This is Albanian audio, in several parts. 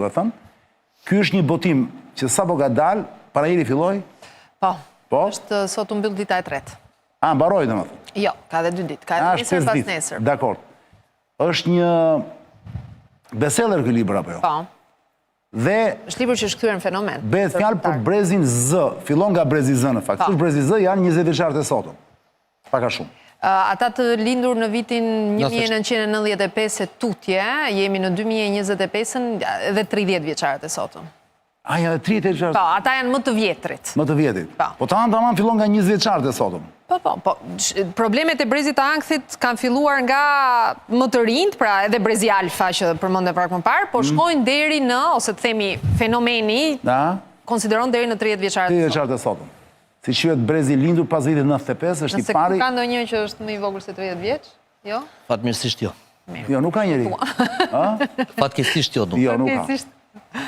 Do të thënë, ky është një botim që sapo ka dalë, para jeri filloi? Po. Po? Është sot u mbyll dita e tretë. A, mbaroi domethënë. Jo, ka edhe 2 ditë. Ka edhe nesër pas nesër. Dakor. Është një bestseller ky libër apo jo? Po. Dhe është libër që është kthyer në fenomen. Bëhet fjalë për Brezin Z. Fillon nga Brezi Z në fakt. Kush Brezi Z janë 20 vjeçarët e sotëm. Pak a shumë. Ata të lindur në vitin 1995 e tutje, jemi në 2025 dhe 30 vjeçarët e sotëm. A, janë 30 vjeçarët? Po, ata janë më të vjetrit. Më të vjetit. Po. Po tamam fillon nga 20 vjeçarët e sotëm. Po. Problemet e Brezit të Ankthit kanë filluar nga më të rinjt, pra edhe Brezi Alfa që përmendëm pak më parë, po shkojnë deri në, ose të themi fenomeni, konsideron deri në 30 vjeçarët e sotëm. 30 vjeçarët e sotëm. Si quhet Brezi lindur pas vitit 95, është i pari. Nëse ka ndonjë që është më i vogël se 30 vjeç? Jo? Fatmirësisht jo. Jo, nuk ka njeri. Fatkeqësisht jo. Jo, nuk ka.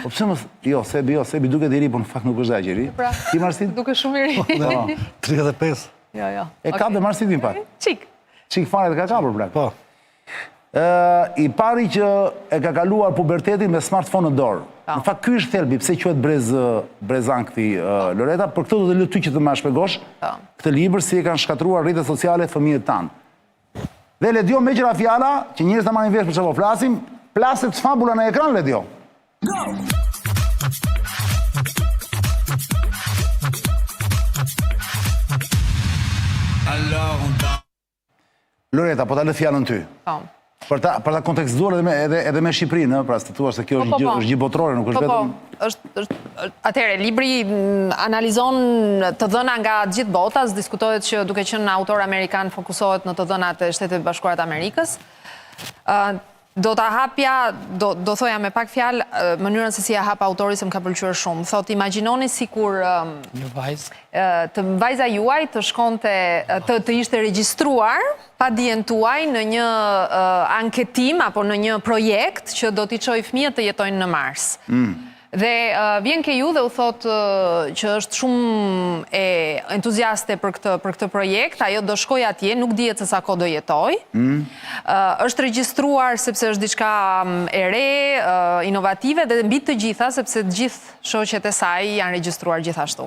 Po pse mos, jo, sebi duket i ri, por në fakt nuk është aq i ri. Ti Marsit? Duket shumë i ri. 35. Jo. E ka dhe Marsitin pak. Çik fare të ka kapur plak. Po. I pari që e ka kaluar pubertetin me smartphone në dorë. Në fakt ky është thelbi, pse quhet Brez Ankthi, Loreta, për këtë do të lutem që të më shpjegosh këtë libër si e kanë shkatruar rrjetet sociale fëmijët tanë. Dhe Ledio me qëra fjala, që njerëzit ta marrin vesh për çfarë po flasim, plaset fabula në ekran Ledio. Loreta, po ta lë fjalën ty. Për ta kontekstuar edhe me Shqipërinë, pra të thua se kjo është gjë botërore, nuk është vetëm. Atëherë, libri analizon të dhëna nga gjithë bota, diskutohet që duke qenë autor amerikan fokusohet në të dhënat e Shtetet Bashkuara të Amerikës. Do ta hapja, do thoja me pak fjalë, mënyrën se si e hap autori se më ka pëlqyer shumë. Thot, imagjinoni sikur të vajza juaj të shkonte, të ishte regjistruar pa dijen tuaj në një anketim apo në një projekt që do t'i çojë fëmijët të jetojnë në Mars. Dhe vjen ke ju dhe u thot që është shumë entuziaste për këtë projekt, ajo do shkoj atje, nuk dihet se sa kohë do jetoj. Është regjistruar sepse është diçka e re, inovative dhe mbi të gjitha sepse të gjithë shoqet e saj janë regjistruar gjithashtu.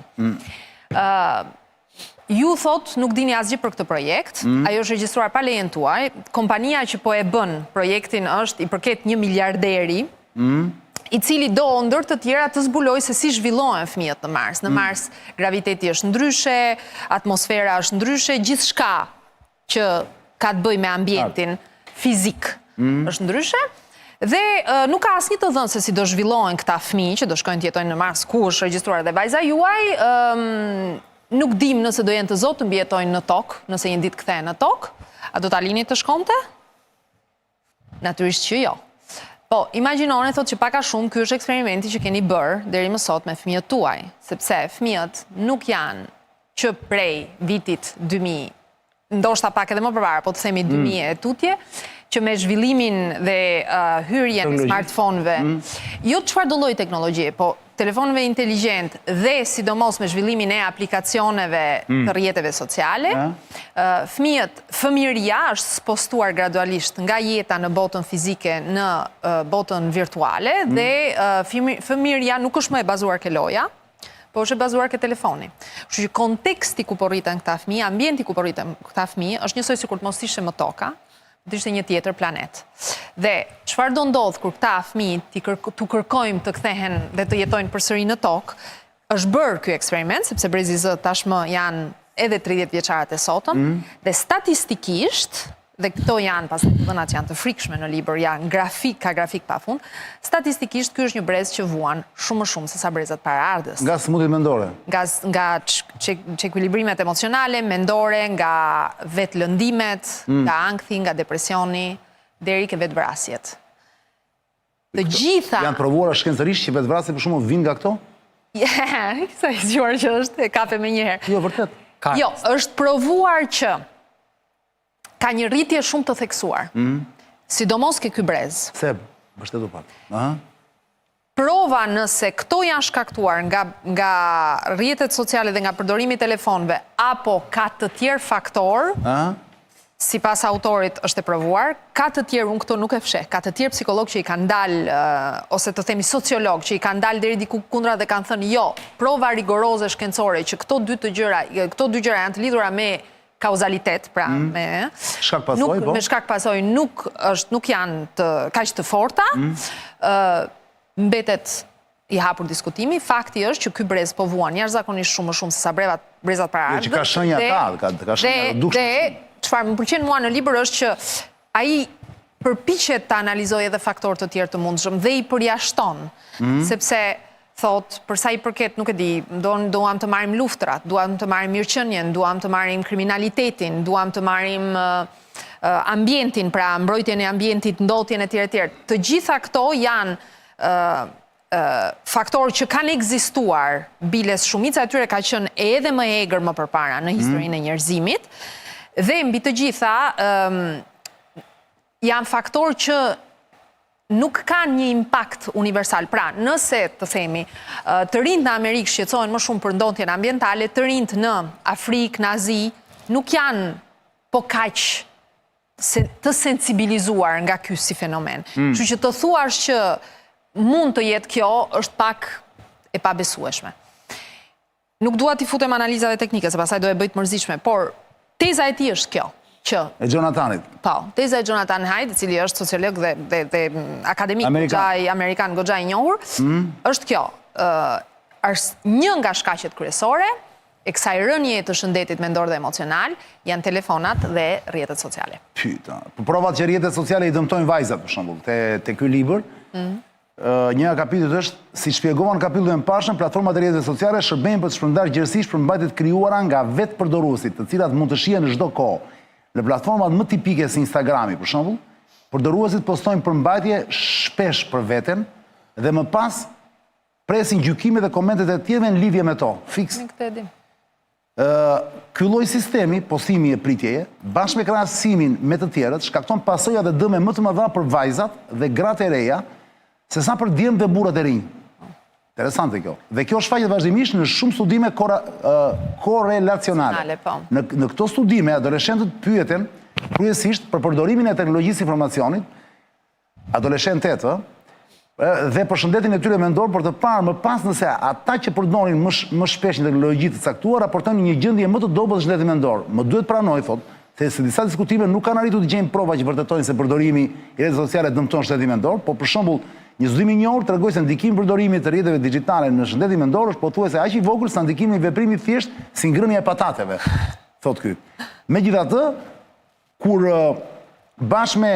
Ju thot nuk dini asgjë për këtë projekt, ajo është regjistruar pa lejen tuaj, kompania që po e bën projektin është i përket një miliarderi, i cili do ndër të tjera të zbuloj se si zhvillohen fëmijët në Mars. Në Mars graviteti është ndryshe, atmosfera është ndryshe, gjithçka që ka të bëjë me ambientin fizik është ndryshe. Dhe nuk ka asnjë të dhënë se si do zhvillohen këta fëmijë që do shkojnë të jetojnë në Mars, ku është regjistruar dhe vajza juaj. Nuk dim nëse do jenë të zotë të mbijetojnë në tokë, nëse një ditë kthehen në tokë. A do ta lini të shkonte? Natyrisht që jo. Po, imagjinoni, thot që pak a shumë, ky është eksperimenti që keni bërë deri më sot me fëmijët tuaj, sepse fëmijët nuk janë që prej vitit 2000, ndoshta pak edhe më përpara, po të themi 2000 e tutje, që me zhvillimin dhe hyrjen e smartphone-ve, jo çfarë do lloj teknologjie, po telefonëve inteligjent dhe sidomos me zhvillimin e aplikacioneve të rrjeteve sociale, fëmijëria është spostuar gradualisht nga jeta në botën fizike në botën virtuale dhe fëmijëria nuk është më e bazuar ke loja, po është e bazuar ke telefoni. Kështu që konteksti ku po rriten këta fëmijë, ambienti ku po rriten këta fëmijë, është njësoj sikur të mos ishte më toka, të ishte një tjetër planet. Dhe çfarë do ndodh kur këta fëmijë tu kërkojmë të kthehen dhe të jetojnë përsëri në tokë, është bërë ky eksperiment, sepse Brezi Z tashmë janë edhe 30 vjeçarët e sotëm, dhe statistikisht, dhe këto janë pas dhënat që janë të frikshme në libër, janë ka grafik pafund, statistikisht ky është një brez që vuan shumë më shumë se sa brezat paraardhës. Nga smundjet mendore. Nga çekuilibrimet emocionale, mendore, nga vetlëndimet, nga ankthi, nga depresioni, deri ke vetvrasjet. Të gjitha janë provuar shkencërisht që vetvrasjet për shkakun vijnë nga këto? Sa i zgjuar që është, e kape me njëherë. Jo, vërtet. Jo, është provuar që ka një rritje shumë të theksuar, sidomos ke ky brez. Se, mbështetu pak. Prova nëse këto janë shkaktuar nga rrjetet sociale dhe nga përdorimi i telefonëve, apo ka të tjerë faktor, sipas autorit është e provuar, ka të tjerë, unë këto nuk e fsheh, ka të tjerë psikolog që i kanë dalë, ose të themi sociolog, që i kanë dalë deri diku kundra dhe kanë thënë, jo, prova rigoroze shkencore që këto dy gjëra janë të lidhura me kauzalitet, pra me shkak pasoj nuk janë kaq të forta, mbetet i hapur diskutimi. Fakti është që ky brez po vuan jashtëzakonisht shumë më shumë se sa brezat para ardhur. Që ka shenja ka shenja dukshme. Dhe çfarë më pëlqen mua në libër është që ai përpiqet të analizojë edhe faktorë të tjerë të mundshëm dhe i përjashton, sepse thot, për sa i përket, nuk e di, duam të marrim luftrat, duam të marrim mirëqenien, duam të marrim kriminalitetin, duam të marrim ambientin, pra mbrojtjen e ambientit, ndotjen e tjerë. Të gjitha këto janë faktorë që kanë ekzistuar, biles shumica e tyre ka qenë edhe më egër më përpara në historinë e njerëzimit, dhe mbi të gjitha janë faktorë që nuk kanë një impakt universal. Pra, nëse, të themi, të rinjt në Amerikë shqetësohen më shumë për ndotjen ambientale, të rinjt në Afrikë, në Azi, nuk janë po kaq të sensibilizuar nga ky si fenomen. Kështu që të thuash që mund të jetë kjo, është pak e pabesueshme. Nuk dua t'i futem analizave teknike, se pastaj do e bëj të mërzitshme, por teza e tij është kjo. E Jonathanit. Po, teza e Jonathan Haidt, i cili është sociolog dhe akademik amerikan goxha i njohur, është kjo. Një nga shkaqet kryesore e kësaj rënje të shëndetit mendor dhe emocional janë telefonat dhe rrjetet sociale. Pyta. Provat që rrjetet sociale i dëmtojnë vajzat, për shembull, te ky libër. Një kapitullit është, si shpjegohen kapitullin e parshëm, platformat e rrjeteve sociale shërbejnë për të shpërndarë gjerësisht përmbajtjet krijuara nga vetë përdoruesit, të cilat mund të shihen në çdo kohë. Në platformat më tipike si Instagrami, për shembull, përdoruesit postojnë përmbajtje shpesh për veten dhe më pas presin gjykime dhe komentet e tjerëve në lidhje me to. Fiks. Ky lloj sistemi, postimi e pritjeje, bashkë me krahasimin me të tjerët, shkakton pasoja dhe dëme më të mëdha për vajzat dhe gratë e reja, se sa për djemt dhe burrat e rinj. Interesante kjo. Dhe kjo shfaqet vazhdimisht në shumë studime korelacionale. Në këto studime, adoleshentët pyeten kryesisht për përdorimin e teknologjisë informacionit, adoleshentet, dhe për shëndetin e tyre mendor, për të parë më pas nëse ata që përdorin më shpesh një teknologji të caktuar raportojnë një gjendje më të dobët të shëndetit mendor. Më duhet pranoj, thot, se disa diskutime nuk kanë arritur të gjejnë prova që vërtetojnë se përdorimi i rrjeteve sociale dëmton shëndetin mendor, por për shembull një studim i njohur tregoi se ndikimi i përdorimit të rrjeteve digjitale në shëndetin mendor është pothuajse aq i vogël sa ndikimi i veprimit thjesht si ngrënia e patateve, thot ky. Megjithatë, kur bashkë me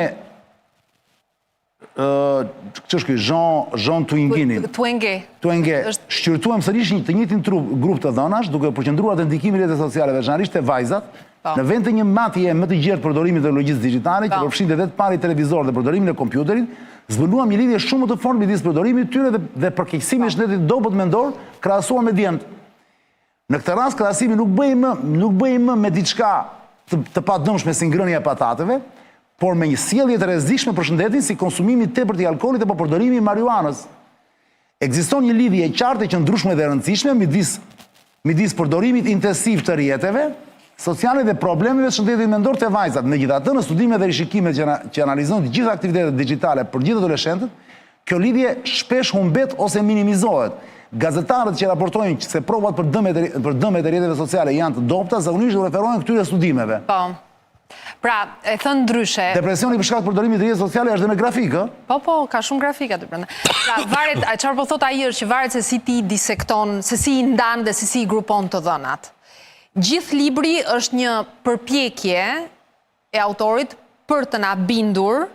ç'është ky Jean Twenge, shqyrtuam sërish të njëjtin grup të dhënash, duke përqendruar te ndikimi i rrjeteve sociale, veçanërisht te vajzat, në vend të një matje më të gjerë përdorimin e teknologjisë digjitale, që përfshin edhe të pari televizor dhe përdorimin e kompjuterit, zbuluam një lidhje shumë të fortë midis përdorimit të tyre dhe përkeqësimit të shëndetit dobët mendor krahasuar me djemt. Në këtë rast krahasimi nuk bëhej më me diçka të padëmshme si ngrënia e patateve, por me një sjellje të rrezikshme për shëndetin si konsumimi i tepërt i alkoolit apo përdorimi i marijuanës. Ekziston një lidhje e qartë e qëndrueshme dhe e rëndësishme midis përdorimit intensiv të rrjeteve sociale dhe problemeve të shëndetit mendor të vajzat. Megjithatë, në studimet dhe rishikimet që analizojnë të gjitha aktivitetet digjitale për gjithë adoleshentët, kjo lidhje shpesh humbet ose minimizohet. Gazetarët që raportojnë se provat për dëmet e rrjeteve sociale janë të dobta, zakonisht u referohen këtyre studimeve. Po. Pra, e thënë ndryshe. Depresioni për shkak të përdorimit të rrjeteve sociale është dhe me grafik, ë? Po, ka shumë grafika aty brenda. Pra, varet, çfarë po thot ai është që varet se si ti disekton, se si i ndan dhe se si i grupon të dhënat. Gjithë libri është një përpjekje e autorit për të na bindur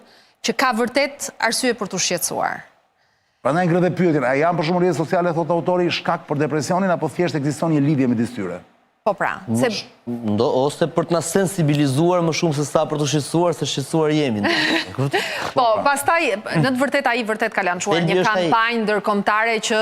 që ka vërtet arsye për të shqetësuar. Prandaj ngre dhe pyetjen, a janë për shembull rrjetet sociale, thot autori, shkak për depresionin apo thjesht ekziston një lidhje midis tyre? Po pra, ose për të na sensibilizuar më shumë se sa për të shqetësuar, se shqetësuar jemi. Po, pastaj në të vërtetë ai vërtet ka lançuar një kampanjë ndërkombëtare që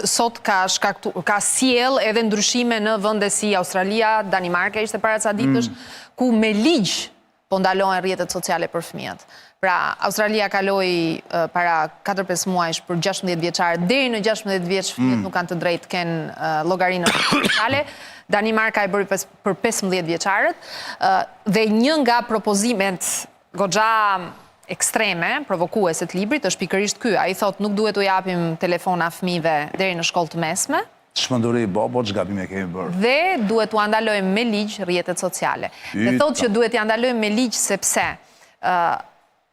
sot ka sjell edhe ndryshime në vende si Australia, Danimarka ishte para ca ditësh, ku me ligj po ndalohen rrjetet sociale për fëmijët. Pra, Australia kaloi para 4-5 muajsh për 16 vjeçare, deri në 16 vjeç fëmijët nuk kanë të drejtë të kenë llogarinë digitale. Danimarka e bëri për 15 vjeçarët dhe një nga propozimet goxha ekstreme, provokuese të librit është pikërisht ky. Ai thotë nuk duhet u japim telefona fëmijëve deri në shkollë të mesme. Çmenduri, ç'gabim e kemi bërë. Dhe duhet u ndalojmë me ligj rrjetet sociale. Dhe thotë që duhet i ndalojmë me ligj sepse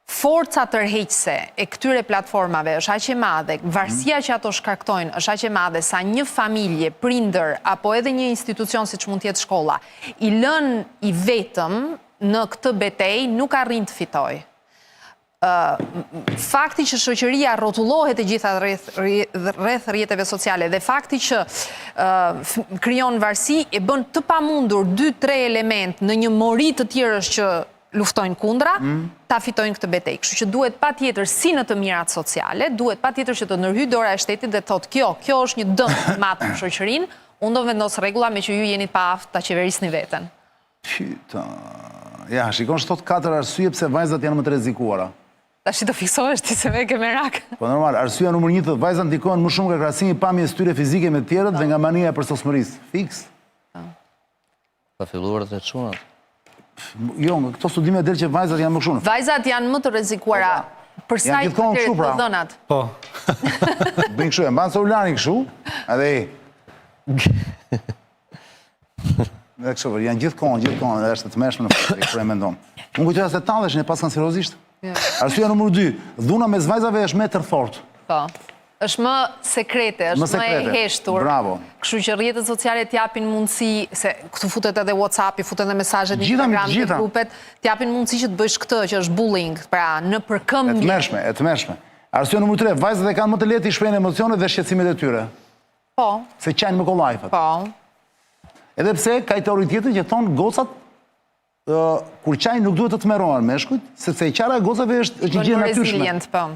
forca tërheqëse e këtyre platformave është aq e madhe, varësia që ato shkaktojnë është aq e madhe sa një familje, prindër apo edhe një institucion siç mund të jetë shkolla, i lën i vetëm në këtë betejë nuk arrin të fitojë. Fakti që shoqëria rrotullohet e gjitha rreth rrjeteve sociale dhe fakti që krijon varësi e bën të pamundur 2-3 element në një mori të tjerësh që luftojnë kundra, ta fitojnë këtë betejë. Kështu që duhet patjetër si në të mirat sociale, duhet patjetër që të ndërhyjë dora e shtetit dhe thotë kjo është një dëm i madh për shoqërinë, unë do vendos rregulla me që ju jeni pa aftë ta qeverisni veten. Ja, shikon thot 4 arsye pse vajzat janë më të rrezikuara. Tash të fiksohesh ti se me ke merak. Po normal, arsyeja numër 1 thotë vajzat ndikojnë më shumë nga krahasimi pamjes tyre fizike me të tjerët dhe nga mania e përsosmërisë. Fiks. Ka filluar të çunat. Jo, këto studime del që vajzat janë më shumë. Vajzat janë më të rrezikuara për sa i përket të dhënat. Po. Bëjnë kështu, e mban celularin kështu, edhe dhe kështu, janë gjithkohon, edhe është të mëshme në kur e mendon. Unë kujtoja se tallesh ne pas kanë seriozisht. Arsyeja numër 2, dhuna mes vajzave është më tërthort. Po. Është më sekrete, është më e heshtur. Bravo. Kështu që rrjetet sociale t'japin mundësi, se këtu futet edhe WhatsApp-i, futet edhe mesazhet në Instagram, në grupet, t'japin mundësi që të bësh këtë, që është bullying, pra në përkëmbje. E të mëshme. Arsyeja numër 3, vajzat e kanë më të lehtë i shprehin emocionet dhe shqetësimet e tyre. Po. Se qajnë më kollajfat. Po. Edhe pse ka teori tjetër që thon gocat kur qajnë nuk duhet të tmerrohen meshkujt, sepse qara e gocave është një gjë natyrshme.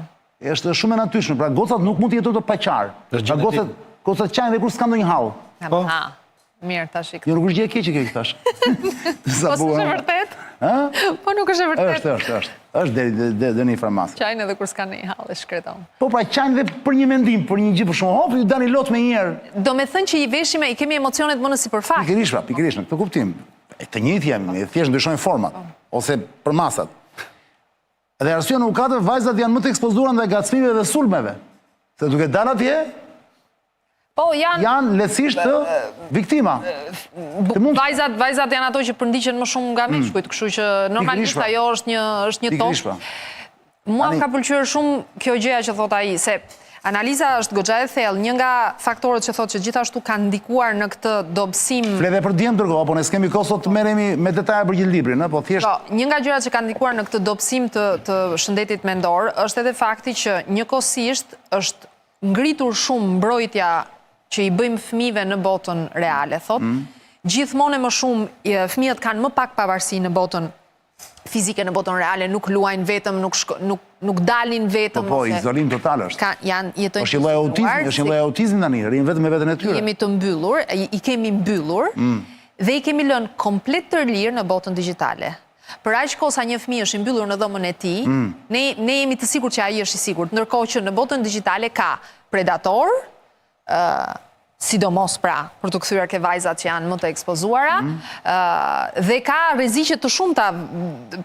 Është shumë e natyrshme, pra gocat nuk mund të jetojnë pa qarë. Pra gocat qajnë dhe kur s'kan ndonjë hall. Mirë tash. Jo, nuk është gjë e keqe kjo tash. Po s'është vërtet? Po nuk është vërtet. Është. Është deri në farmaci. Qajnë edhe kur s'kan ndonjë hall, e shkreton. Po pra qajnë dhe për një mendim, për një gjë për shumë, hop, ju dani lot me një herë. Do me thënë që i veshim e i kemi emocionet më në sipërfaqe. Pikërisht, këtë kuptim. Të njëjtë jemi, thjesht ndryshojnë format ose për masat. Dhe arsyeja numër 4, vajzat janë më të ekspozuara ndaj gacmimeve dhe sulmeve. Se duke dalë atje, po janë lehtësisht të viktima. Vajzat janë ato që përndiqen më shumë nga meshkujt, kështu që normalisht ajo është një tokë. Mua ka pëlqyer shumë kjo gjëja që thot ai, se analiza është goxha e thellë, një nga faktorët që thotë që gjithashtu kanë ndikuar në këtë dobësim. Flet për djem dërgo, apo ne s'kemi kohë sot të merremi me detaje për gjithë librin, po thjesht. Po, një nga gjërat që kanë ndikuar në këtë dobësim të shëndetit mendor është edhe fakti që njëkohësisht është ngritur shumë mbrojtja që i bëjmë fëmijëve në botën reale, thotë. Gjithmonë më shumë fëmijët kanë më pak pavarësi në botën fizike, në botën reale, nuk luajnë vetëm, nuk dalin vetëm. Po, izolim total është. Është një lloj autizmi tani, rrin vetëm me veten e tyre. Jemi të mbyllur, i kemi mbyllur dhe i kemi lënë komplet të lirë në botën digjitale. Për aq kohë sa një fëmijë është i mbyllur në dhomën e tij, ne jemi të sigurt që ai është i sigurt, ndërkohë që në botën digjitale ka predator, sidomos pra, për të kthyer ke vajzat që janë më të ekspozuara, dhe ka rreziqe të shumta,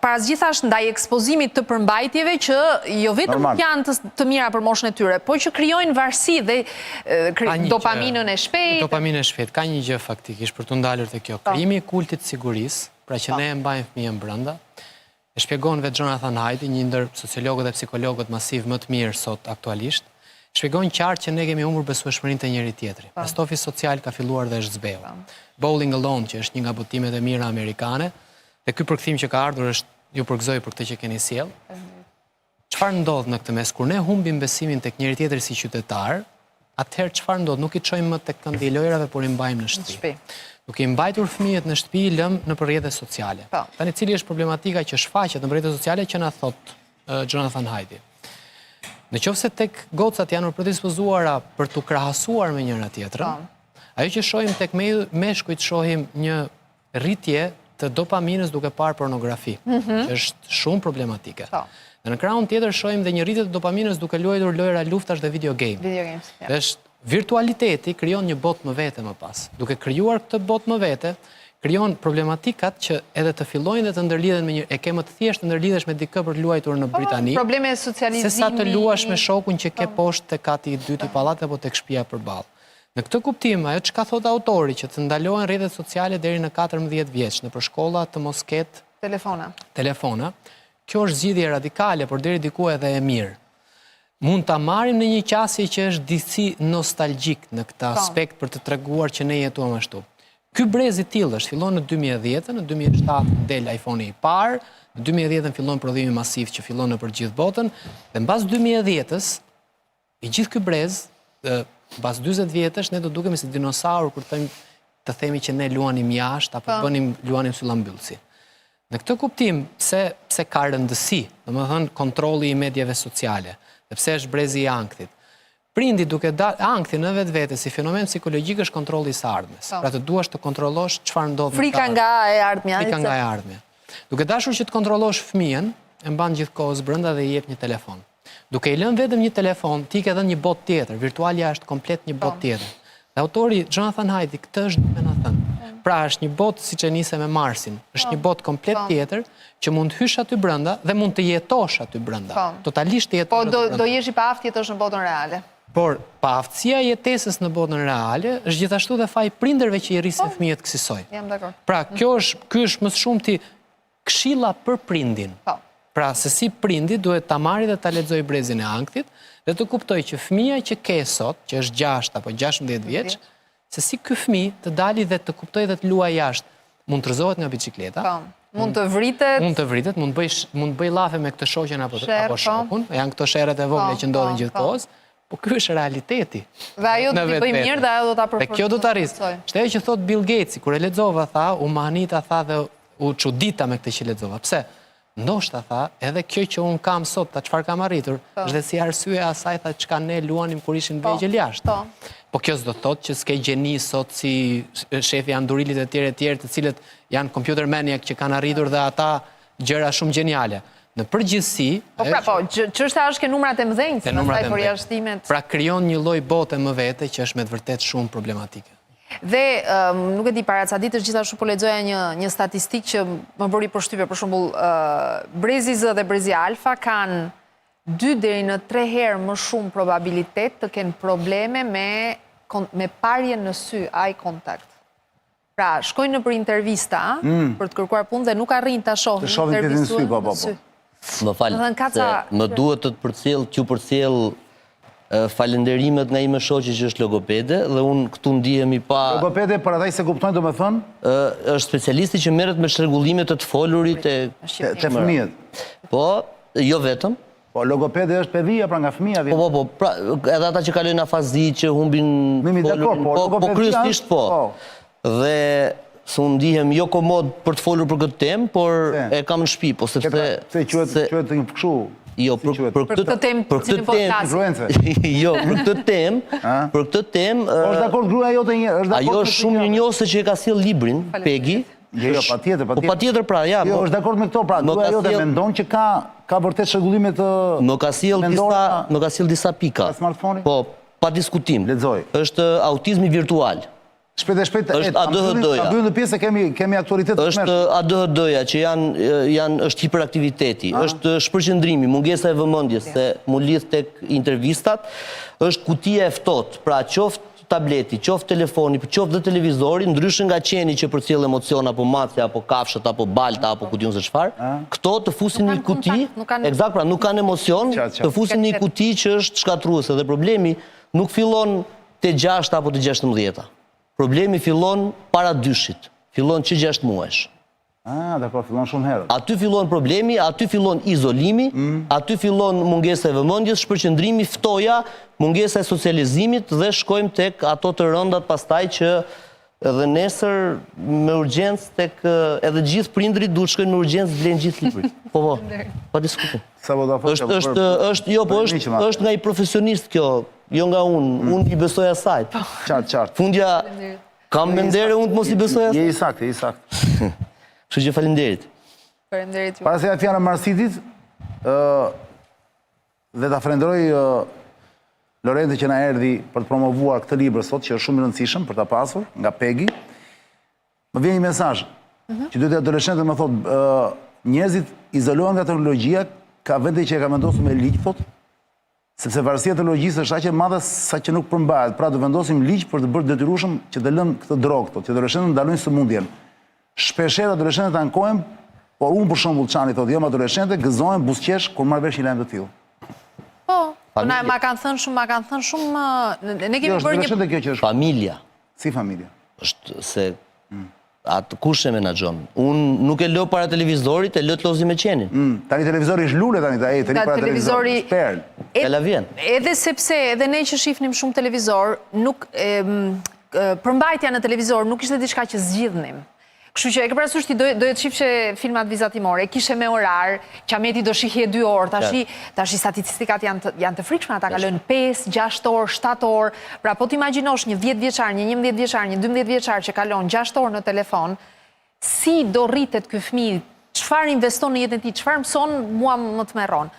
parazgjithash ndaj ekspozimit të përmbajtjeve që jo vetëm janë të mira për moshën e tyre, por që krijojnë varësi dhe dopaminën e shpejtë. Dopaminën e shpejtë, ka një gjë faktikisht për të ndalur te kjo. Krijimi i kultit të sigurisë, pra që ne e mbajmë fëmijën brenda, e shpjegon vetë Jonathan Haidt, një ndër sociologët dhe psikologët masiv më të mirë sot aktualisht, shpjegon qartë që ne kemi humbur besueshmërinë te njëri tjetri. Pastofi social ka filluar dhe është zbeu. Bowling Alone, që është një nga botimet e mira amerikane, dhe ky përkthim që ka ardhur është ju përgëzoj për këtë që keni sjell. Çfarë ndodh në këtë mes kur ne humbim besimin tek njëri tjetri si qytetar? Atëherë çfarë ndodh? Nuk i çojmë më tek këndi i lojrave, por i mbajmë në shtëpi. Duke i mbajtur fëmijët në shtëpi, lëm në rrjete sociale. Tani cili është problematika që shfaqet në rrjete sociale që na thot Jonathan Haidt? Në qoftë se tek gocat janë predispozuara për të krahasuar me njëra tjetrën, ajo që shohim tek meshkujt shohim një rritje të dopaminës duke parë pornografi, që është shumë problematike. Dhe në krahun tjetër shohim dhe një rritje të dopaminës duke luajtur lojra luftash dhe video game. Video games. Dhe virtualiteti krijon një botë më vete më pas. Duke krijuar këtë botë më vete, krijon problematikat që edhe të fillojnë dhe të ndërlidhen me një e ke më të thjeshtë të ndërlidhesh me dikë për të luajtur në Britani. Probleme socializimi. Se sa të luash me shokun që ke poshtë te kati i dytë i pallatit apo tek shtëpia përballë. Në këtë kuptim, ajo çka thot autori që të ndalohen rrjetet sociale deri në 14 vjeç, nëpër shkolla të mos ketë telefona, kjo është zgjidhje radikale, por deri diku edhe e mirë. Mund ta marrim në një qasje që është disi nostalgjik në këtë aspekt për të treguar që ne jetuam ashtu. Ky brez i tillë është fillon në 2010, në 2007 del iPhone-i i parë, në 2010 fillon prodhimi masiv që fillon nëpër gjithë botën, dhe mbas 2010-s i gjithë ky brez, mbas 40 vjetësh ne do dukemi si dinosaur kur të themi që ne luanim jashtë apo luanim syllambyllsi. Në këtë kuptim, pse ka rëndësi, domethënë kontrolli i mediave sociale, dhe pse është brezi i ankthit. Prindi duke ankthi në vetvete si fenomen psikologjik është kontrolli i së ardhmes. Pra të duash të kontrollosh çfarë ndodh. Frika nga e ardhmja. Frika nga e ardhmja. Duke dashur që të kontrollosh fëmijën, e mban gjithkohës brenda dhe i jep një telefon. Duke i lënë vetëm një telefon, ti ke dhënë një botë tjetër, virtualja është komplet një botë tjetër. Dhe autori Jonathan Haidt këtë është duke na thënë. Pra është një botë siç e nise me Marsin, është një botë komplet tjetër që mund të hysh aty brenda dhe mund të jetosh aty brenda. Totalisht të jetosh. Po do jesh i paaft jetosh në botën reale. Por paaftësia e jetesës në botën reale është gjithashtu dhe faji prindërve që i rrisin fëmijët kësaj. Jam dakord. Pra ky është më shumë ti këshilla për prindin. Pra se si prindi duhet ta marrë dhe ta lexojë brezin e ankthit dhe të kuptojë që fëmia që ke sot, që është 6 apo 16 vjeç, se si ky fëmijë të dali dhe të kuptojë dhe të luajë jashtë, mund të rrezohet nga bicikleta. Mund të vritet. Mund të bëj llafe me këtë shoqen apo shokun. Janë këto sherrat e vogla që ndodhin gjithkohës. Po ky është realiteti. Dhe ajo do t'i bëj mirë dhe ajo do ta përforcojë. Dhe kjo do ta arrisë. Është ajo që thot Bill Gates, kur e lexova tha, u mahnita tha dhe u çudita me këtë që lexova. Pse? Ndoshta tha, edhe kjo që un kam sot, ta çfarë kam arritur, është dhe si arsye asaj tha çka ne luanim kur ishim vegjël jashtë. Po kjo s'do thotë që s'ke gjeni sot si shefi Andurilit e tjerë të cilët janë computer maniac që kanë arritur dhe ata gjëra shumë geniale. Në përgjithësi... Çështja është ke numrat e mëdhenj, se pastaj përjashtimet... Pra krijon një lloj bote më vete që është me të vërtetë shumë problematike. Dhe, nuk e di, para ca ditësh gjithashtu po lexoja një statistikë që më bëri përshtypje, për shembull, brezi Z dhe brezi alfa kanë 2 deri në 3 herë më shumë probabilitet të kenë probleme me parjen në sy, eye contact. Pra, shkojnë në për intervista, për të kërkuar punë dhe nuk arrin ta shohin. Të shohin këtë në sy, po. Më falë, se më duhet të të përcjell falenderimet nga ime shoqi që është logopede dhe unë këtu ndihemi pa... Logopede, për ataj se kuptojnë do me thënë? është specialisti që merret me shregullimet të të folurit të fëmijët. Po, jo vetëm. Po, logopede është pedhia pra nga fëmija. Po, pra, edhe ata që kalojnë afazi, që humbin folurin. Po, kryesisht po. Dhe... se unë ndihem jo komod për të folur për këtë temë, por e kam në shtëpi, po sepse... Se quhet një kështu? Jo, për këtë temë... Jo, për këtë temë... është dakord gruaja jote një... Ajo është shumë njëse që e ka sjell librin, Pegi. Jo, patjetër. Po patjetër pra, ja. Jo, është dakord me këto, pra, gruaja jote mendon që ka vërtet shregullime të... Më ka sjell disa pika. Po, pa diskutim. Lexoj. Është autizmi virtual. Shpejt e shpejt, është ADHD-ja. Ta bëjmë në pjesë se kemi aktualitet të është ADHD-ja, që është hiperaktiviteti, është shpërqendrimi, mungesa e vëmendjes, se mu lidh tek intervistat, është kutia e ftohtë, pra qoftë tableti, qoftë telefoni, qoftë dhe televizori, ndryshe nga qeni që përcjell emocion apo mace, apo kafshët, apo balta, apo ku diun se çfarë, këto të fusin në një kuti, eksakt, pra nuk kanë emocion, të fusin në një kuti që është shkatruese dhe problemi nuk fillon te 6 apo te 16. Problemi fillon para dyshit, fillon që 6 muajsh. Dakor, fillon shumë herë. Aty fillon problemi, aty fillon izolimi, aty fillon mungesa e vëmendjes, shpërqendrimi, ftoja, mungesa e socializimit dhe shkojmë tek ato të rëndat pastaj që edhe nesër me urgjencë tek edhe gjithë prindrit duhet shkojnë me urgjencë vlen gjithë librit. Po, pa diskutim. Është nga i profesionist kjo, jo nga unë i besoj asaj. Qartë. Fundja, kam mendere unë të mos i besoj asaj. Je i saktë. Kështu që falenderit. Falenderit ju. Para se ja fjana Marsitit, dhe ta falenderoj Lorente që na erdhi për të promovuar këtë libër sot, që është shumë i rëndësishëm për ta pasur, nga Pegi. Më vjen një mesazh, që duhet adoleshentët më thotë, njerëzit izolohen nga teknologjia, ka vende që e ka vendosur me ligj, thotë, sepse varësia e teknologjisë është aq e madhe sa që nuk përmbahet. Pra do vendosim ligj për të bërë detyrueshëm që të lënë këtë drogë, thotë, që adoleshentët ndalojnë sëmundjen. Shpeshherë adoleshentët ankohen, por unë për shembull çani thotë, jam adoleshente, gëzohem buzëqesh kur marr vesh një lajm të tillë. Po, ma kanë thënë shumë, ne kemi bërë një... Familja. Si familja? është se atë kush e menaxhon. Unë nuk e lë para televizorit, e lë të lozi me qenin. Tani televizori është lule tani, të ri para televizorit. Perl. E la vjen. Edhe sepse, edhe ne që shifnim shumë televizor, nuk përmbajtja në televizor nuk ishte diçka që zgjidhnim. Kështu që e ke parasysh ti do të shifshe filmat vizatimore, kishe me orar, Qameti do shihje 2 orë, tash statistikat janë të frikshme, ata kalojnë 5, 6 orë, 7 orë. Pra po t'imagjinosh një 10 vjeçar, një 11 vjeçar, një 12 vjeçar që kalon 6 orë në telefon, si do rritet ky fëmijë, çfarë investon në jetën e tij, çfarë mëson, mua më të merron.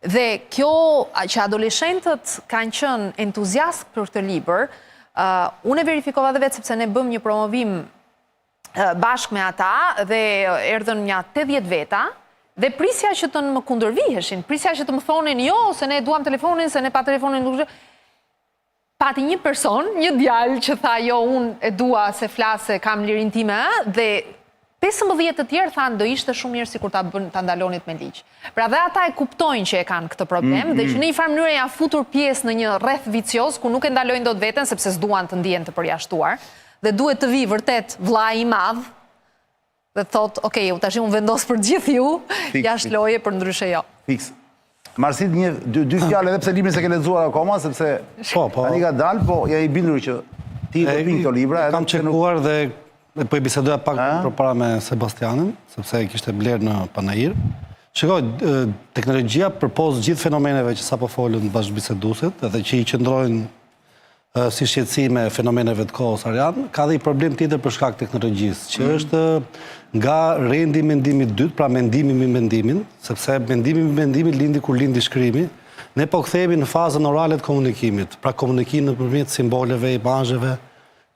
Dhe kjo që adoleshentët kanë qenë entuziast për këtë libër, unë e verifikova edhe vetë sepse ne bëm një promovim bashkë me ata dhe erdhën nja 80 veta dhe prisja që të më kundërviheshin, prisja që të më thonin jo, se ne duam telefonin, se ne pa telefonin nuk... Pati një person, një djalë që tha jo, unë e dua se flase, kam lirin time, dhe 15 të tjerë thanë do ishte shumë mirë si kur ta ndalonit me ligj. Pra dhe ata e kuptojnë që e kanë këtë problem dhe që në një farë mënyrë janë futur pjesë në një rreth vicios ku nuk e ndalojnë dot veten sepse s'duan të ndihen të përjashtuar. Dhe duhet të vi vërtet vllai i madh dhe thot, okay, tash unë vendos për gjithë ju, jashtë loje, për ndryshe jo. Fiks. Marsit dy fjalë edhe pse librin se ke lexuar akoma, sepse tani ka dalë, po ja i bindur që ti do pin këto libra. Kam çekuar dhe po i bisedoja pak përpara me Sebastianin, sepse kishte bler në Panajir. Shikoj, teknologjia përpos gjithë fenomeneve që sapo folën bashkëbiseduesit, edhe që i qëndrojnë si shqetësime fenomeneve të kohës Arian, ka dhe i problem tjetër për shkak teknologjisë, që është nga rendi mendimit dytë, pra mendimi me mendimin, sepse mendimi me mendimin lindi kur lindi shkrimi, ne po kthehemi në fazën orale të komunikimit, pra komunikim nëpërmjet simboleve, imazheve,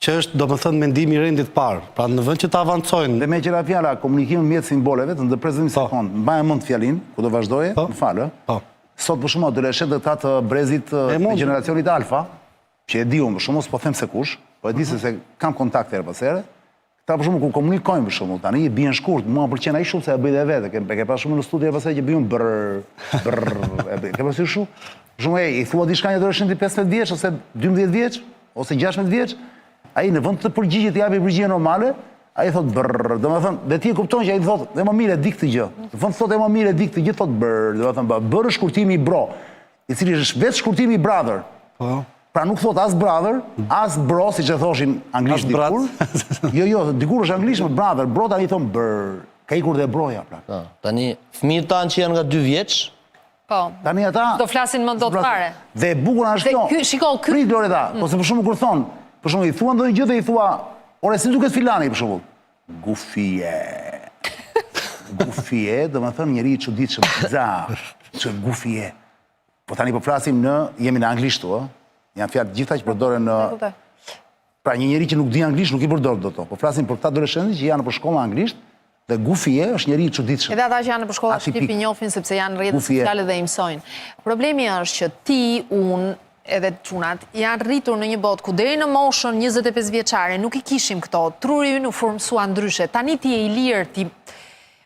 që është domethënë mendimi i rendit parë. Pra në vend që të avancojnë. Dhe me qira fjala komunikimi mjet simboleve, të ndërprerësim sekond, mbaj mend fjalin, ku do vazhdoje, më fal, sot për shumë adoleshentët të brezit të generacionit alfa, që e di unë, për shumë, s'po them se kush, po e di se kam kontakte herë pas here, ta për shumë ku komunikojnë për shumë, tani i bien shkurt, mua pëlqen ai shumë se e bëj dhe vete, ke pas shumë në studio herë pas here që bëjun ke pas shumë, shumë i thua diçka një adoleshenti 15 vjeç ose 12 vjeç ose 16 vjeç, ai në vend të përgjigjet japi përgjigje normale, ai thot brr, domethënë, dhe ti e kupton që ai thot, dhe më mirë e di këtë gjë. Në fund thotë më mirë e di këtë gjë, thot brr, domethënë brr është shkurtimi i bro, i cili është vetë shkurtimi i brother. Pra nuk thot as brother, as bro, si që thoshin anglisht dikur. Jo, dikur është anglisht me brother, bro tani thon brr, ka ikur dhe broja, pra. Tani, fëmijët tanë që janë nga 2 vjeç, tani ata... Do flasin më do të fare. Dhe bukur është kjo, prit Loreta, po se për shumë kur thonë, për shumë i thua ndonjë gjë dhe i thua, ore, si duket filani, për shumë, gufie. Gufie, do më thënë njëri i çuditshëm, bizar, që gufie. Po tani po flasim jemi në anglishtu, janë fjalë gjitha që përdoren në... Pra një njeri që nuk di anglisht nuk i përdor do to. Po flasim për këta adoleshentë që janë për shkolla anglisht dhe gufie është njeri i çuditshëm. Edhe ata që janë për shkolla shqip i njohin sepse janë rrjetet sociale dhe i mësojnë. Problemi është që ti, unë, edhe çunat janë rritur në një botë ku deri në moshën 25 vjeçare nuk i kishim këto. Truri ynë u formsua ndryshe. Tani ti je i lirë, ti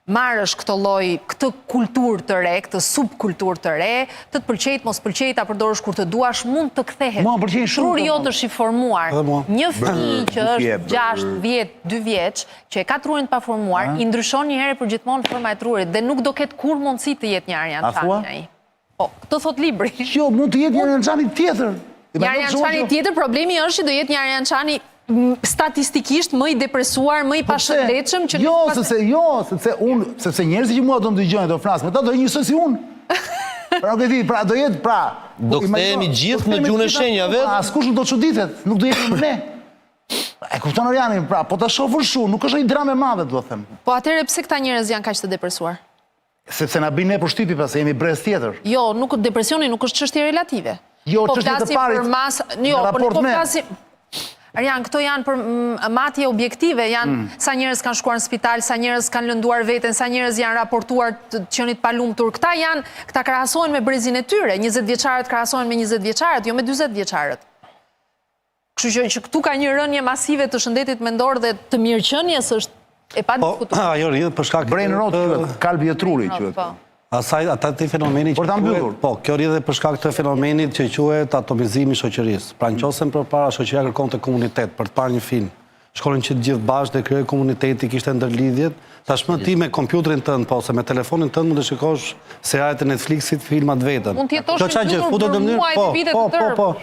marrësh këtë kulturë të re, këtë subkulturë të re, të pëlqejt, mos pëlqejt, ta përdorësh kur të duash, mund të kthehet. Mua pëlqejn shumë. Truri jotë është i formuar. Një fëmijë që është 6, 10, 2 vjeç, që e ka trurin të paformuar, i ndryshon një herë për gjithmonë forma e trurit dhe nuk do ketë kur mundësi të jetë një Arjan Çani ai. Po, këtë thot libri. Jo, mund të jetë një Arjan Çani tjetër. Një Arjan Çani tjetër, problemi është që do jetë një Arjan Çani statistikisht më i depresuar, më i pashëndetshëm që... sepse njerëzit që mua do më dëgjojnë, do flasë, me ta do e njësoj si unë. Pra nuk e di, pra do jetë, pra... Do kthehemi gjithë në gjuhën e shenjave. Askush nuk do çuditet, nuk do jetë ne. E kupton Orianin, pra, po ta shohësh shumë, nuk është një dramë e madhe, do them. Po atëherë pse këta njerëz janë kaq të depresuar? Sepse na bën ne përshtypje pas se jemi brez tjetër. Jo, depresioni nuk është çështje relative. Jo, çështje të parit. Jo, po ne po flasim. Arjan, këto janë për matje objektive, janë sa njerëz kanë shkuar në spital, sa njerëz kanë lënduar veten, sa njerëz janë raportuar të qenit pa lumtur. Këta krahasohen me brezin e tyre. 20 vjeçarët krahasohen me 20 vjeçarët, jo me 40 vjeçarët. Kështu që këtu ka një rënje masive të shëndetit mendor dhe të mirëqenies është e pa diskutuar. Ajo rrjedh për shkak Brain rot quhet, kalbi i trurit quhet. ata të fenomeni që quhet, po, kjo rrjedh për shkak të fenomenit që quhet atomizimi i shoqërisë. Pra nëse përpara shoqëria kërkonte komunitet për të parë një film, shkonin që të gjithë bashkë dhe krijoi komuniteti, kishte ndërlidhjet. Tashmë ti me kompjuterin tënd, po ose me telefonin tënd mund të shikosh serialet e Netflixit, filmat vetëm. Mund të jetosh për muaj dhe vite të tërë. Po.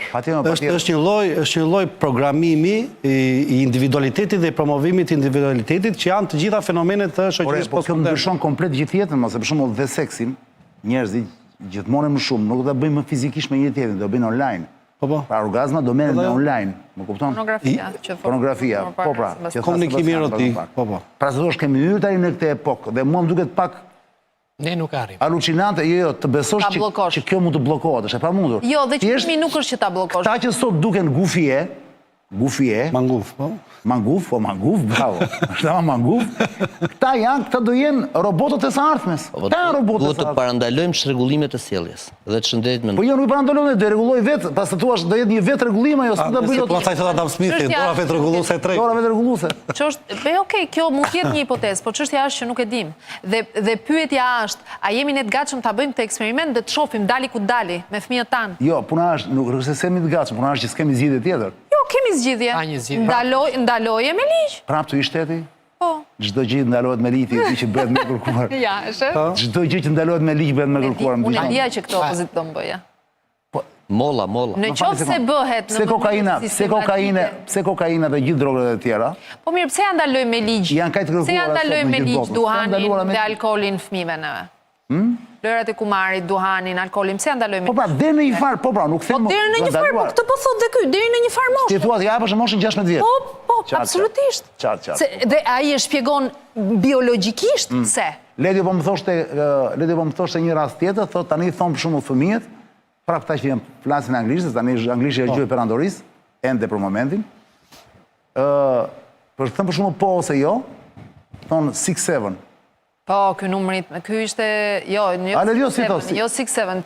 Është një lloj programimi i individualitetit dhe promovimit të individualitetit që janë të gjitha fenomenet të shoqërisë postmoderne. Po kjo ndryshon komplet gjithë jetën, mos e për shembull dhe seksin, njerëzit gjithmonë më shumë nuk do ta bëjnë më fizikisht me një tjetrin, do bëjnë online. Pra orgazma do merren me online, më kupton? Pornografia, po pra. Komunikimi erotik, po. Pra se thosh kemi hyrë tani në këtë epokë dhe mua më duket pak ne nuk arrim. Alucinante, jo, të besosh që kjo mund të bllokohet, është e pamundur. Jo, dhe qëllimi nuk është që ta bllokosh. Këta që sot duken gufie, Manguf, po. Manguf, bravo. Është ama Manguf. Këta do jenë robotët e së ardhmes. Këta janë robotët e së ardhmes. Duhet të parandalojmë çrregullimet e sjelljes dhe të shëndetit mendor. Po jo, nuk i parandalojmë, do rregulloj vetë, pas të thuash do jetë një vetë rregullim ajo, s'do ta bëj dot. Po pastaj thot Adam Smithi, dora vetë rregulluese e tretë. Dora vetë rregulluese. Okej, kjo mund të jetë një hipotezë, po çështja është që nuk e dim. Dhe pyetja është, a jemi ne të gatshëm ta bëjmë këtë eksperiment dhe të shohim dali ku dali me fëmijët tanë? Jo, puna është, nuk është se jemi të gatshëm, puna është që s'kemi zgjidhje tjetër. Kemi zgjidhje. Ndaloje me ligj. Prap të i shteti? Po. Çdo gjë ndalohet me ligj, ti që bëhet me kërkuar. Ja, është. Çdo gjë që ndalohet me ligj bëhet me kërkuar. Unë e dija që këto opozit do bëja. Molla. Në qoftë se bëhet në mënyrë sistematike. Pse kokaina dhe gjithë drogat e tjera? Po mirë, pse ja ndalojmë me ligj? Pse ja ndalojmë me ligj duhanin dhe alkoolin fëmijëve neve? Lërat e kumarit, duhanin, alkoolin, pse ja ndalojmë? Po pra, deri në një farë, po pra, nuk them. Po deri në një farë, po këtë po thot dhe ky, deri në një farë moshë. Ti thua ja për moshën 16 vjeç. Po, absolutisht. Dhe ai e shpjegon biologjikisht se. Ledi po më thoshte një rast tjetër, thot tani thon për shembull fëmijët, pra këta që flasin anglisht, tani anglishtja është gjuhë e perandorisë, ende për momentin. Për të thënë për shembull po ose jo, thon 6-7. Po, ky numrit, ky ishte, jo 6-7,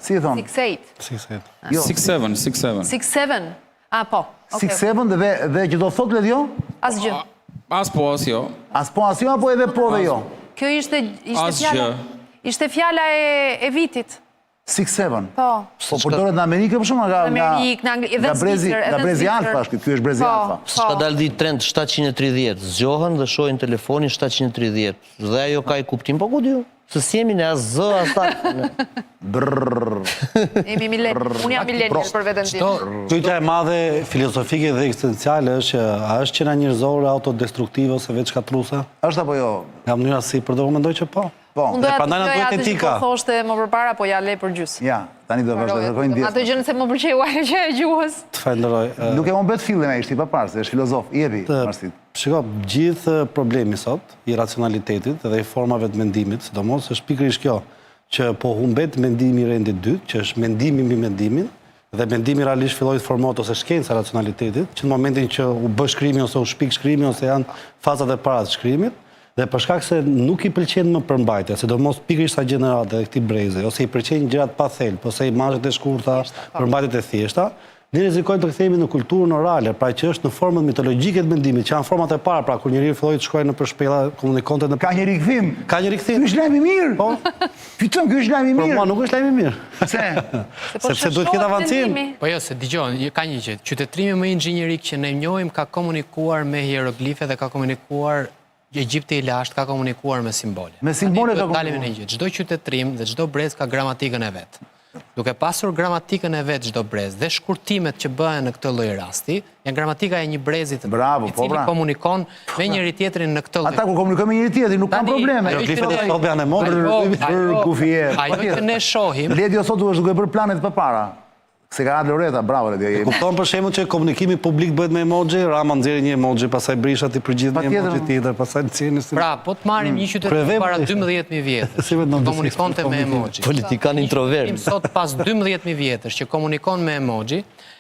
6-8. 6-7. 6-7, po. 6-7 dhe që do thot Ledio? Asgjë. As po, as jo. As po, as jo, apo edhe po dhe jo? Kjo ishte fjala e vitit. 6-7. Po. Po përdoret në Amerikë për shumë nga brezi alfa, kjo është brezi alfa. Shka dalë di trend 730, zgjohen dhe shohin telefonin 730, dhe ajo ka i kuptim, po ku di ju? Se si jemi në as zë, as ta... Unë jam millennial për vetën tim. Pyetja e madhe filozofike dhe ekzistenciale është a është qena njerëzore autodestruktive ose vetë shkatruese? Është apo jo? Nga mënyra si përdor, mendoj që po. Unë doja të gjoj atë që po thoshte më përpara, po ja le për gjys. Ja, tani do vazhdojnë djesë. Atë gjë nëse më pëlqeu ajo që e gjuhës. Të falenderoj. Nuk e humbet fillin ai, ishte i paparë, se është filozof, i jepi Marsit. Shiko, gjithë problemi sot i racionalitetit dhe i formave të mendimit, sidomos është pikërisht kjo, që po humbet mendimi i rendit dytë, që është mendimi mbi mendimin, dhe mendimi realisht filloi të formohet ose shkenca racionalitetit, që në momentin që u bë shkrimi ose u shpik shkrimi ose janë fazat e para të shkrimit, dhe për shkak se nuk i pëlqen më përmbajtja, sidomos pikërisht sa gjenerate dhe këtij brezi, ose i pëlqejnë gjërat pa thelb, ose imazhet e shkurta, përmbajtjet e thjeshta, ne rrezikojmë të kthehemi në kulturën orale, pra që është në formën mitologjike të mendimit, që janë format e para, pra kur njeriu filloi të shkojë nëpër shpella, komunikonte në Ka një rikthim. Ky është lajm i mirë. Po. Fiton, ky është lajm i mirë. Po, nuk është lajm i mirë. Pse? Sepse duhet të ketë avancim. Po jo, se dëgjoj, ka një gjë. Qytetrimi më inxhinierik që ne njohim ka komunikuar me hieroglife dhe ka komunikuar Egjipti i lashtë ka komunikuar me simbole. Me simbole ka komunikuar. Çdo qytetrim dhe çdo brez ka gramatikën e vet. Duke pasur gramatikën e vet çdo brez dhe shkurtimet që bëhen në këtë lloj rasti, janë gramatika e një brezi të i cili komunikon me njëri tjetrin në këtë lloj. Ata ku komunikojnë me njëri tjetrin nuk kanë probleme. Hieroglifet e sot janë e modër. Ajo që ne shohim. Ledio sot është duke bërë planet përpara. Se ka atë Loreta, bravo Loreta. Kupton për shembull që komunikimi publik bëhet me emoji, Rama nxjerrë një emoji, pastaj Brisha ti përgjigj me emoji tjetër, pastaj nxjerrni. Pra, po të marrim një qytetar para 12.000 vjetësh, komunikonte me emoji. Politikan introvert. Sot pas 12.000 vjetësh që komunikon me emoji,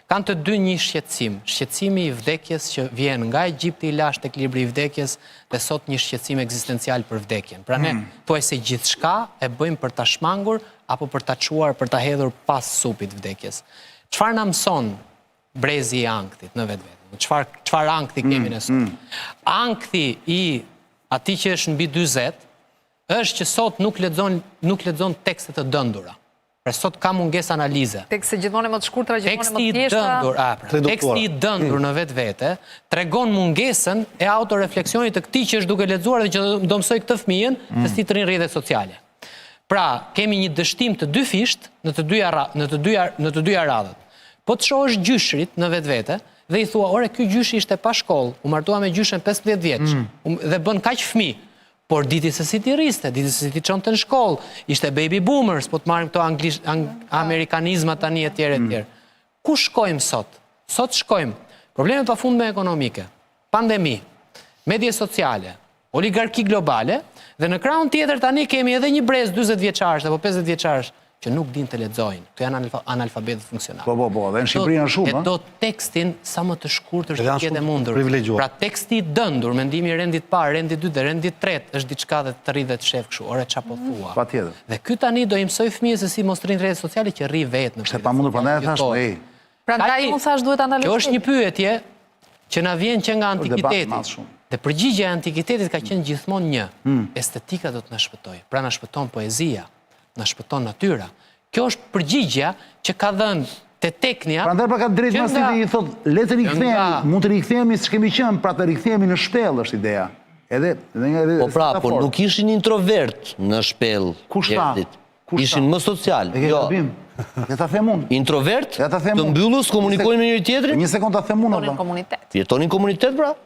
kanë të dy një shqetësim. Shqetësimi i vdekjes që vjen nga Egjipti i lashtë tek libri i vdekjes dhe sot një shqetësim ekzistencial për vdekjen. Pra ne thuajse gjithçka e bëjmë për ta shmangur apo për ta çuar, për ta hedhur pas supit vdekjes. Çfarë na mëson brezi i ankthit në vetvete? Çfarë ankthi kemi ne sot? Ankthi i atij që është mbi 40 është që sot nuk lexon tekste të dëndura. Pra sot ka mungesë analize. Tekste gjithmonë më të shkurtra, gjithmonë më të thjeshta. Teksti i dëndur në vetvete tregon mungesën e autorefleksionit të këtij që është duke lexuar dhe që do mësoj këtë fëmijën se si të rrinë rrjetet sociale. Pra, kemi një dështim të dy fisht në të dyja radhët. Po të shohësh gjyshrit në vetvete dhe i thua, ore, ky gjyshi ishte pa shkollë, u martua me gjyshen 15 vjeç dhe bën kaq fëmijë. Por diti se si ti riste, diti se si ti çonte në shkollë, ishte baby boomers, po të marrim këto amerikanizmat tani e tjerë. Ku shkojmë sot? Sot shkojmë probleme pafundme ekonomike, pandemi, media sociale, oligarki globale, dhe në krahun tjetër tani kemi edhe një brez 40 vjeçarësh apo 50 vjeçarësh që nuk din të lexojnë. Këto janë analfabetët funksional. Po, dhe në Shqipëri janë shumë. E do tekstin sa më të shkurtër që jetë mundur. Pra teksti i dëndur, mendimi i rendit parë, rendit dytë dhe rendit tretë është diçka dhe të rri dhe të shef kështu. Ore çapo thua. Patjetër. Dhe ky tani do i mësoj fëmijës se si mos rrin rrjetet sociale që rri vetë në. Është pamundur, prandaj thash, Prandaj unë thash duhet analizoj. Kjo është një pyetje që na vjen që nga antikiteti. Dhe përgjigjja e antikitetit ka qenë gjithmonë një. Estetika do të na shpëtojë. Pra na shpëton poezia, na shpëton natyra. Kjo është përgjigja që ka dhënë te teknia. Prandaj pra ka drejt masivi i thotë, le të rikthehemi, mund të rikthehemi siç kemi qenë, pra të rikthehemi në shpellë është ideja. Po pra, por nuk ishin introvert në shpellë. Kushta? Ishin më social. E ke gabim. Ja ta them unë. Introvert? Të mbyllur, komunikojnë me njëri tjetrin? Një sekond ta them unë. Jetonin komunitet. Jetonin komunitet, pra?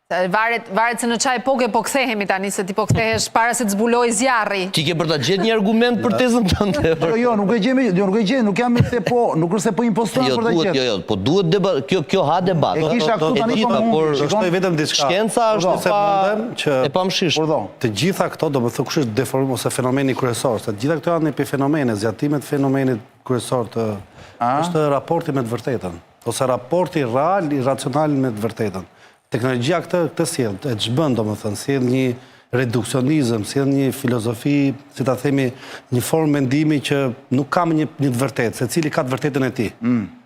Varet se në çaj epoke po kthehemi tani, se ti po kthehesh para se të zbuloj zjarri. Ti ke për ta gjetë një argument për tezën tënde. Jo, nuk e gjej, nuk jam se po, nuk është se po impostohem për ta gjetur. Jo, po duhet debat, kjo ha debat. E kisha këtu tani por shkoj vetëm diçka. Shkenca është e pamshishme. Të gjitha këto, domethënë kush është deformim ose fenomeni kryesor, se të gjitha këto janë epifenomene, zgjatimet fenomenit kryesor të është raporti me të vërtetën, ose raporti real i racional me të vërtetën. Teknologjia këtë sjell, e ç'bën domethënë, sjell një reduksionizëm, sjell një filozofi, si ta themi, një formë mendimi që nuk ka një të vërtetë, secili ka të vërtetën e tij.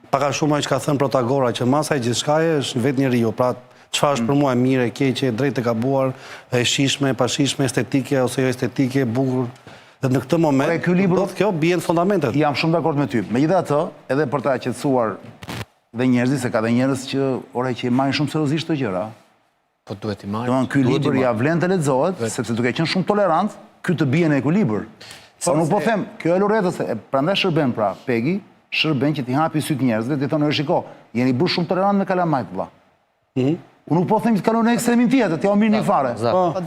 Pak a shumë ai që ka thënë Protagora që masa e gjithçkaje është vetë njeriu, pra çfarë është për mua e mirë, e keqe, e drejtë e gabuar, e shishme, e pashishme, estetike ose jo estetike, e bukur. Dhe në këtë moment, kjo bien fundamentet. Jam shumë dakord me ty. Megjithatë, edhe për ta qetësuar dhe njerëzit, se ka dhe njerëz që që i marrin shumë seriozisht të gjëra. Po duhet i marrin. Domethënë ky libër ja vlen të lexohet, sepse duke qenë shumë tolerant, ky të bie në ekuilibër. Po nuk po them, kjo e Loretës, prandaj shërben pra, Pegi, shërben që t'i hapi syt njerëzve, ti thonë, shiko, jeni bërë shumë tolerant me kalamajt, vëlla. Unë nuk po them që të kalon në ekstremin tjetër, t'ja o mirë një fare.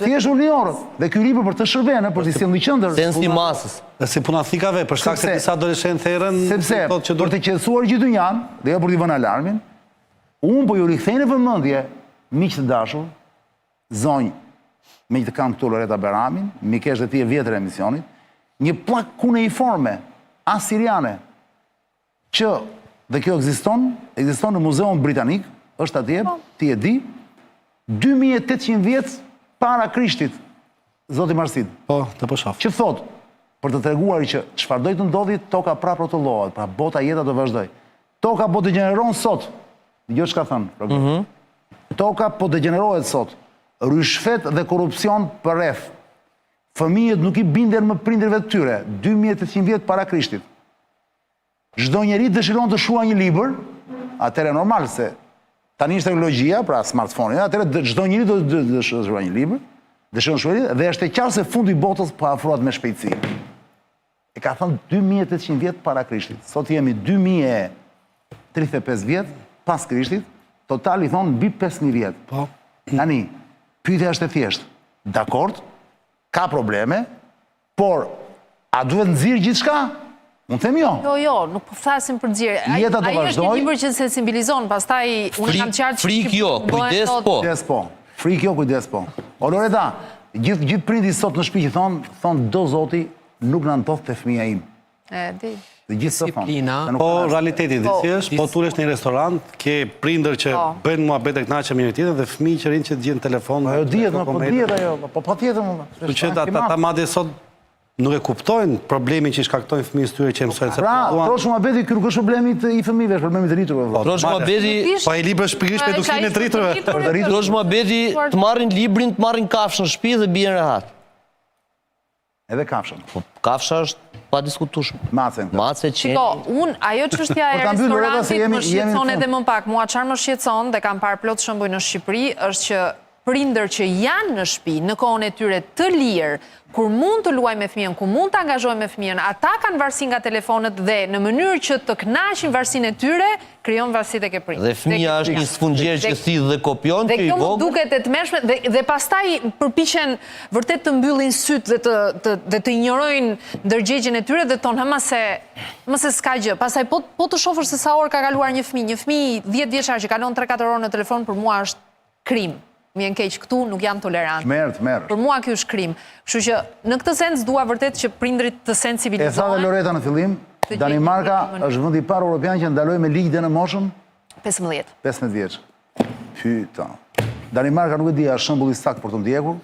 Thjesht unë një orët. Dhe ky libër për të shërbene, për t'i sjellë në qendër. Sensi masës. Dhe si punathikave, për shkak se disa adoleshentë therrën, sepse për të qetësuar gjithë dynjan, dhe jo për t'i vënë alarmin, unë po ju rikthej në vëmendje, miq të dashur, zonjë, me që të kam këtu Loreta Beramin, mikesh dhe ti e vjetër e emisionit, një plak kuneiforme, asiriane, që, dhe kjo ekziston në Muzeun Britanik, është atje, ti e di, 2800 vjetë para Krishtit, Zoti Marsid. Po, të po shoh. Që thot, për të treguar që çfarëdo të ndodhi, toka prapë rrotullohet, pra bota jeta do vazhdoj. Toka po degeneron sot. Dëgjoj çka thon. Toka po degenerohet sot. Ryshfet dhe korrupsion për rreth. Fëmijët nuk i binden më prindërve të tyre, 2800 vjet para Krishtit. Çdo njeri dëshiron të shuajë një libër, atëherë normal se tani është teknologjia, pra smartphone, atëherë çdo njeri do të shuajë një libër, dëshiron të shuajë dhe është e qartë se fundi i botës po afrohet me shpejtësi. E ka thënë 2800 vjet para Krishtit. Sot jemi 2035 vjet pas Krishtit, total i thonë mbi 5000 vjet. Po. Tani, pyetja është e thjeshtë. Dakord, ka probleme, por a duhet nxirr gjithçka? Unë them jo. Jo, nuk po flasim për nxjerrje. Jeta do Ai është një vazhdoj. libër që sensibilizon, pastaj unë kam qartë që Frik jo, kujdes po. Kujdes po. Frik jo, kujdes po. O Loreta, gjithë prindi sot në shtëpi që thonë do zoti, nuk na ndodh te fëmia im. E di. Dhe gjithë të thonë. Disiplina. Po realiteti di si është, po tulesh në një restorant, ke prindër që bëjnë muhabet e kënaqë me njëri tjetrin dhe fëmijë që rinë që të gjejnë telefon. Ajo dihet, po dihet ajo, po patjetër më. Kështu që ata madje sot nuk e kuptojnë problemin që i shkaktojnë fëmijës tyre që mësojnë se Pra, trosh muhabeti ky nuk është problemi i fëmijëve, është problemi i të rriturve. Trosh muhabeti, Po ai libër shpikërisht për edukimin e të rriturve. trosh muhabeti të marrin librin, të marrin kafshën në shtëpi dhe bien rehat. Edhe kafshën. Po kafsha është pa diskutueshme. Macen. Mace që Shiko, ajo çështja e ta mbyll, Loreta, se restorantit më jemi shqetëson në edhe fund. më pak. Mua çfarë më shqetëson dhe kam parë plot shembuj në Shqipëri është që prindër që janë në shtëpi në kohën e tyre të lirë, kur mund të luajnë me fëmijën, kur mund të angazhohen me fëmijën, ata kanë varësi nga telefonët dhe në mënyrë që të kënaqin varësinë e tyre, krijon varësi tek e prindë. dhe fëmia është një sfunxher që thith dhe kopjon Dhe që i kjo më vogël. duket e tmerrshme dhe pastaj përpiqen vërtet të mbyllin sytë dhe të injorojnë ndërgjegjen e tyre dhe thonë më se s'ka gjë. Pastaj po të shohësh se sa orë ka kaluar një fëmijë 10 vjeçar që kalon 3-4 orë në telefon, për mua është krim. Më vjen keq këtu, nuk jam tolerant. Merr. Për mua ky është krim. Kështu që në këtë sens dua vërtet që prindrit të E tha dhe sensibilizohen. Loreta në fillim, Danimarka është vendi i parë europian që ndaloi me ligj dhe në moshën 15. 15 vjeç. Pyta. Danimarka nuk e di, është shembull i saktë për të ndjekur.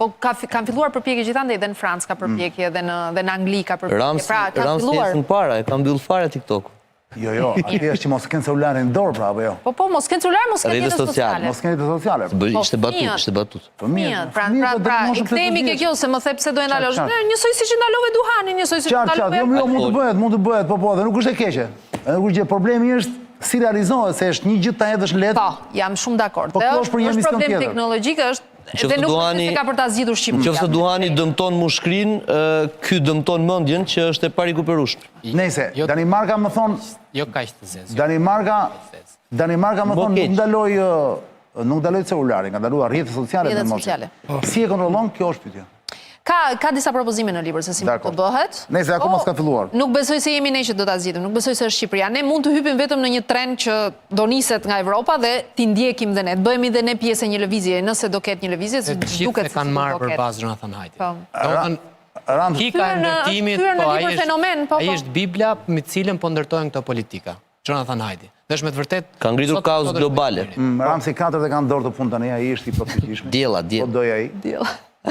Po kanë filluar përpjekje gjithandej dhe në Francë ka përpjekje dhe në Angli ka përpjekje. Ramsi Pra kanë Ramsi filluar. në para, e ka mbyll fare TikTok. Jo, atje është që mos kenë celularin në dorë, pra, apo jo? Po, mos kenë celular, mos kenë Rrjetet rrjetet sociale. sociale. Mos kenë rrjetet sociale. Ishte batut, ishte batut. Fëmijët, pra, i kthehemi ke kjo se më the pse do e ndalosh. Njësoj siç i ndalove duhanin, njësoj siç i Qartë, ndalove. jo, mund të bëhet, po, dhe nuk është e keqe. Dhe nuk është gjë, problemi është si realizohet, se është një gjë ta hedhësh lehtë. Po, jam shumë dakord. Po, kjo është për një është emision problem tjetër. teknologjik, është Qoftë dhe nuk duhani- është se ka për ta zgjidhur Shqipëria. Nëse duhani dëmton mushkrin, ky dëmton mendjen që është e parikuperueshme. Nejse, Danimarka më thonë, Jo kaq të zezë. Danimarka më thonë nuk ndaloi celularin, ka ndaluar rrjetet sociale Rrjetet me moshën. sociale. Si e kontrollon, kjo është pyetja. Ka disa propozime në libër se si mund të bëhet. Nejse, akoma s'ka filluar. Nuk besoj se jemi ne që do ta zgjidhim, nuk besoj se është Shqipëria. Ne mund të hypim vetëm në një trend që do niset nga Evropa dhe t'i ndjekim dhe ne. Të bëhemi dhe ne pjesë e një lëvizje, nëse do ketë një lëvizje, Se se të gjithë duket e kanë marrë për bazë Jonathan Haidt. Po. Pika e ndërtimit, Thyer në po libër fenomen, po. ai është Bibla me cilën po ndërtohen këto politika. Jonathan Haidt. Dhe është me të vërtet Ka ngritur sot- kaos sot është globale. Shqipëri. Ramsi 4 e kanë dorë të punë tani, ai është i përfiqishëm. Djella. Po doj ai.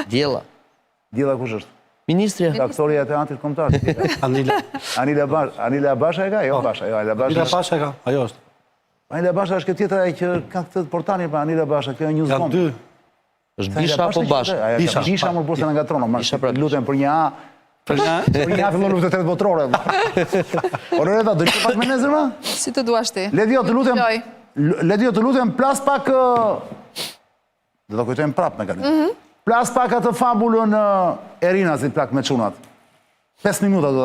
Djella. Djella kush është? Ministri. Aktoria e teatrit kombëtar. Anila Basha e ka? Jo, Basha, jo, Anila Mira Basha. Pasha ka, ajo është. Anila Basha është kjo tjetra e që ka këtë portalin pa Anila Basha, kjo e Janë Newscom. dy. Është Bisha apo Basha? Bisha më bursa në gatrono, Bisha pra lutem për një A. Për një, Për një A fillon luftë tretë botërore. O Loreta, do të pak me nezër më? Si të duash ti? Ledjo, të lutem, plas pak... Do të kujtojmë prapë me kalim. Plas pak atë fabulën Erina, si plak me çunat. 5 minuta do